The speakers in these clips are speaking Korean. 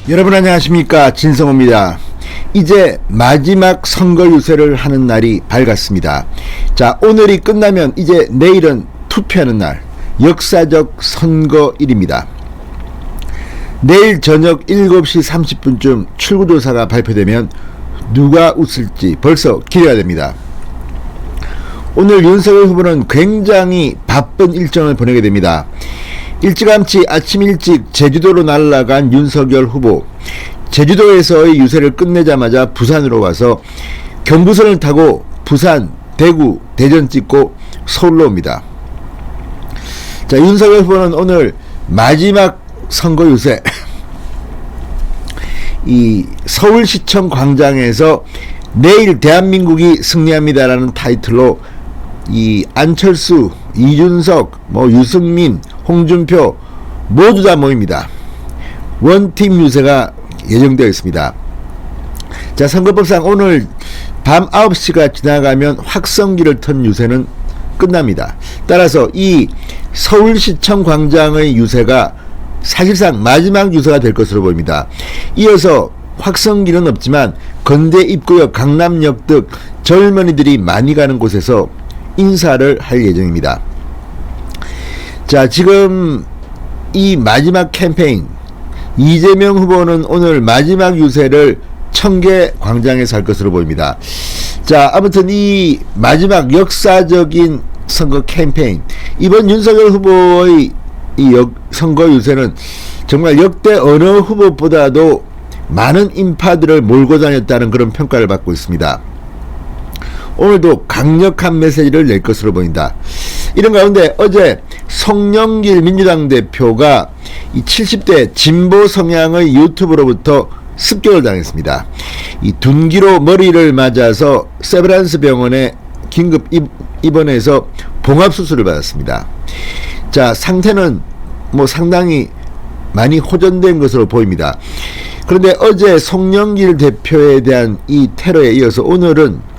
여러분 안녕하십니까, 진성호입니다. 이제 마지막 선거 유세를 하는 날이 밝았습니다. 자, 오늘이 끝나면 이제 내일은 투표하는 날, 역사적 선거일입니다. 내일 저녁 7시 30분쯤 출구조사가 발표되면 누가 웃을지 벌써 기대가 됩니다. 오늘 윤석열 후보는 굉장히 바쁜 일정을 보내게 됩니다. 일찌감치 아침 일찍 제주도로 날아간 윤석열 후보, 제주도에서의 유세를 끝내자마자 부산으로 와서 경부선을 타고 부산, 대구, 대전 찍고 서울로 옵니다. 자, 윤석열 후보는 오늘 마지막 선거 유세 이 서울시청 광장에서 내일 대한민국이 승리합니다라는 타이틀로 이 안철수, 이준석, 유승민, 홍준표 모두 다 모입니다. 원팀 유세가 예정되어 있습니다. 자, 선거법상 오늘 밤 9시가 지나가면 확성기를 턴 유세는 끝납니다. 따라서 이 서울시청 광장의 유세가 사실상 마지막 유세가 될 것으로 보입니다. 이어서 확성기는 없지만 건대 입구역, 강남역 등 젊은이들이 많이 가는 곳에서 인사를 할 예정입니다. 자, 지금 이 마지막 캠페인, 이재명 후보는 오늘 마지막 유세를 청계 광장에서 할 것으로 보입니다. 자, 아무튼 이 마지막 역사적인 선거 캠페인, 이번 윤석열 후보의 이 선거 유세는 정말 역대 어느 후보보다도 많은 인파들을 몰고 다녔다는 그런 평가를 받고 있습니다. 오늘도 강력한 메시지를 낼 것으로 보인다. 이런 가운데 어제 송영길 민주당 대표가 이 70대 진보 성향의 유튜브로부터 습격을 당했습니다. 이 둔기로 머리를 맞아서 세브란스 병원에 긴급 입원해서 봉합수술을 받았습니다. 자, 상태는 상당히 많이 호전된 것으로 보입니다. 그런데 어제 송영길 대표에 대한 이 테러에 이어서 오늘은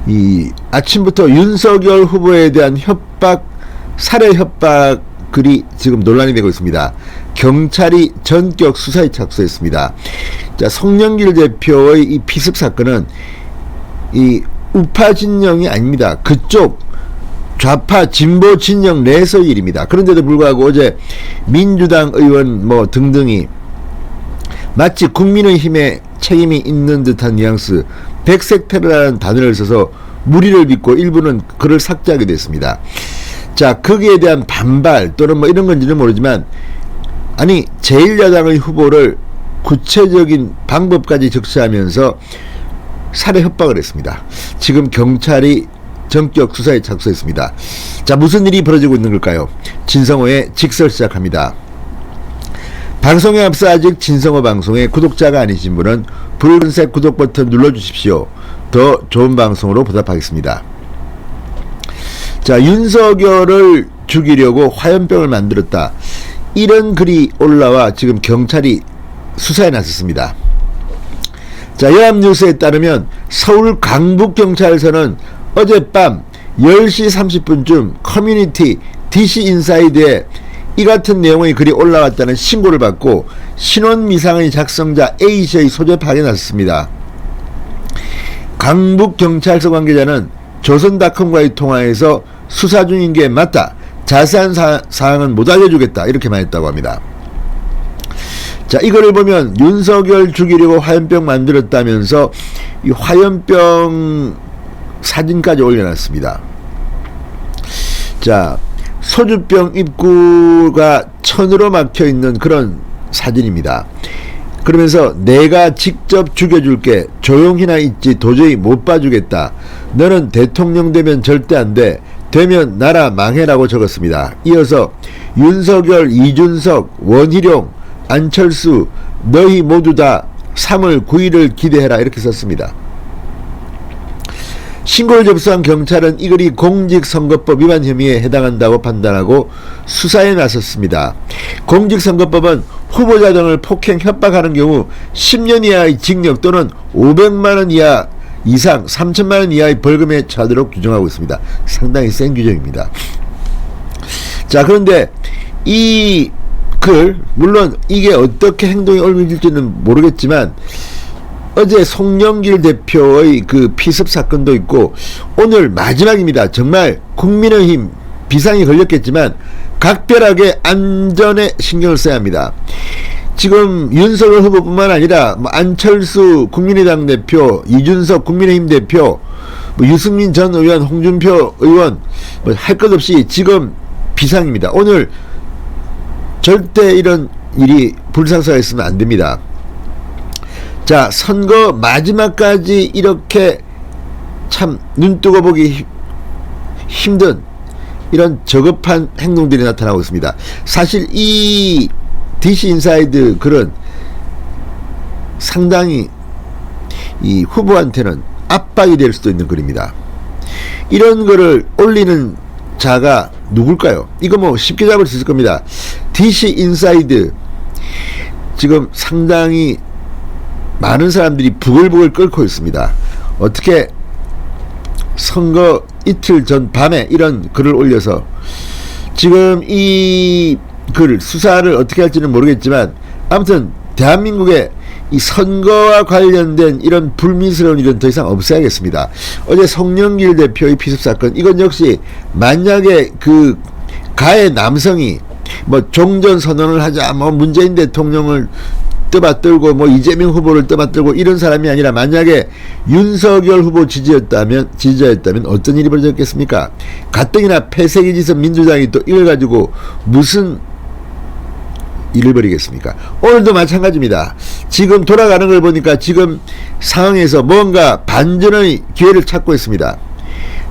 이 아침부터 윤석열 후보에 대한 협박, 살해 협박 글이 지금 논란이 되고 있습니다. 경찰이 전격 수사에 착수했습니다. 자, 송영길 대표의 이 피습 사건은 이 우파 진영이 아닙니다. 그쪽 좌파 진보 진영 내에서의 일입니다. 그런데도 불구하고 어제 민주당 의원 등등이 마치 국민의힘에 책임이 있는 듯한 뉘앙스, 백색 테러라는 단어를 써서 무리를 빚고 일부는 글을 삭제하게 됐습니다. 자, 거기에 대한 반발 또는 이런 건지는 모르지만, 아니 제1야당의 후보를 구체적인 방법까지 적시하면서 살해 협박을 했습니다. 지금 경찰이 전격 수사에 착수했습니다. 자, 무슨 일이 벌어지고 있는 걸까요? 진성호의 직설 시작합니다. 방송에 앞서 아직 진성호 방송의 구독자가 아니신 분은 붉은색 구독 버튼 눌러주십시오. 더 좋은 방송으로 보답하겠습니다. 자, 윤석열을 죽이려고 화염병을 만들었다, 이런 글이 올라와 지금 경찰이 수사에 나섰습니다. 자, 연합뉴스에 따르면 서울 강북경찰서는 어젯밤 10시 30분쯤 커뮤니티 DC인사이드에 이 같은 내용의 글이 올라왔다는 신고를 받고 신원미상의 작성자 A씨의 소재 파악에 나섰습니다. 강북경찰서 관계자는 조선닷컴과의 통화에서 수사 중인 게 맞다, 자세한 사항은 못 알려주겠다, 이렇게 말했다고 합니다. 자, 이거를 보면 윤석열 죽이려고 화염병 만들었다면서 이 화염병 사진까지 올려놨습니다. 자, 소주병 입구가 천으로 막혀있는 그런 사진입니다. 그러면서 내가 직접 죽여줄게, 조용히나 있지 도저히 못 봐주겠다, 너는 대통령 되면 절대 안 돼, 되면 나라 망해라고 적었습니다. 이어서 윤석열, 이준석, 원희룡, 안철수 너희 모두 다 3월 9일을 기대해라, 이렇게 썼습니다. 신고를 접수한 경찰은 이 글이 공직선거법 위반 혐의에 해당한다고 판단하고 수사에 나섰습니다. 공직선거법은 후보자 등을 폭행, 협박하는 경우 10년 이하의 징역 또는 500만원 이상 3천만원 이하의 벌금에 처하도록 규정하고 있습니다. 상당히 센 규정입니다. 자, 그런데 이 글, 물론 이게 어떻게 행동이 옮겨질지는 모르겠지만 어제 송영길 대표의 그 피습 사건도 있고 오늘 마지막입니다. 정말 국민의힘 비상이 걸렸겠지만 각별하게 안전에 신경을 써야 합니다. 지금 윤석열 후보뿐만 아니라 뭐 안철수 국민의당 대표, 이준석 국민의힘 대표, 뭐 유승민 전 의원, 홍준표 의원 뭐 할 것 없이 지금 비상입니다. 오늘 절대 이런 일이 불상사가 있으면 안 됩니다. 자, 선거 마지막까지 이렇게 참 눈뜨고 보기 힘든 이런 저급한 행동들이 나타나고 있습니다. 사실 이 DC 인사이드 글은 상당히 이 후보한테는 압박이 될 수도 있는 글입니다. 이런 글을 올리는 자가 누굴까요? 이거 뭐 쉽게 잡을 수 있을 겁니다. DC 인사이드 지금 상당히 많은 사람들이 부글부글 끓고 있습니다. 어떻게 선거 이틀 전 밤에 이런 글을 올려서 지금 이 글 수사를 어떻게 할지는 모르겠지만 아무튼 대한민국의 이 선거와 관련된 이런 불미스러운 일은 더 이상 없어야겠습니다. 어제 송영길 대표의 피습 사건, 이건 역시 만약에 그 가해 남성이 뭐 종전 선언을 하자, 뭐 문재인 대통령을 떠받들고 뭐 이재명 후보를 떠받들고 이런 사람이 아니라 만약에 윤석열 후보 지지자였다면 어떤 일이 벌어졌겠습니까? 가뜩이나 폐쇄기 지선 민주당이 또 이걸 가지고 무슨 일을 벌이겠습니까? 오늘도 마찬가지입니다. 지금 돌아가는 걸 보니까 지금 상황에서 뭔가 반전의 기회를 찾고 있습니다.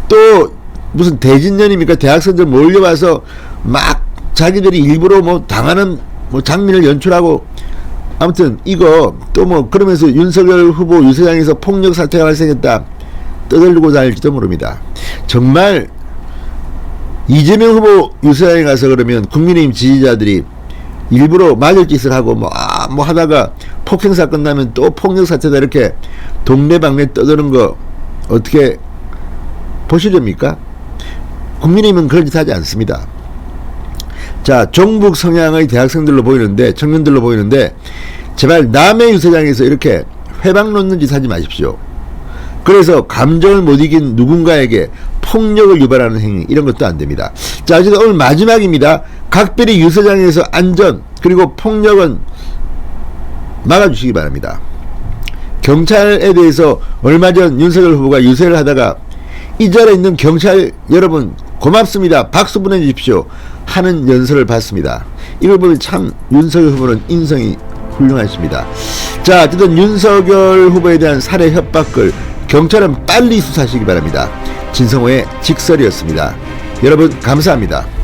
또 무슨 대진년입니까? 대학생들 몰려와서 막 자기들이 일부러 뭐 당하는 뭐 장면을 연출하고, 아무튼 이거 또 뭐 그러면서 윤석열 후보 유세장에서 폭력 사태가 발생했다 떠들고 다닐지도 모릅니다. 정말 이재명 후보 유세장에 가서 그러면 국민의힘 지지자들이 일부러 맞을 짓을 하고 뭐 하다가 폭행사 끝나면 또 폭력 사태다 이렇게 동네방네 떠드는 거 어떻게 보시렵니까? 국민의힘은 그런 짓 하지 않습니다. 자, 종북 성향의 대학생들로 보이는데, 청년들로 보이는데 제발 남의 유세장에서 이렇게 회방 놓는 짓 하지 마십시오. 그래서 감정을 못 이긴 누군가에게 폭력을 유발하는 행위, 이런 것도 안 됩니다. 자, 어쨌든 오늘 마지막입니다. 각별히 유세장에서 안전 그리고 폭력은 막아주시기 바랍니다. 경찰에 대해서 얼마 전 윤석열 후보가 유세를 하다가 이 자리에 있는 경찰 여러분 고맙습니다, 박수 보내주십시오 하는 연설을 봤습니다. 이걸 보면 참 윤석열 후보는 인성이 훌륭하십니다. 자, 어쨌든 윤석열 후보에 대한 살해 협박글 경찰은 빨리 수사하시기 바랍니다. 진성호의 직설이었습니다. 여러분 감사합니다.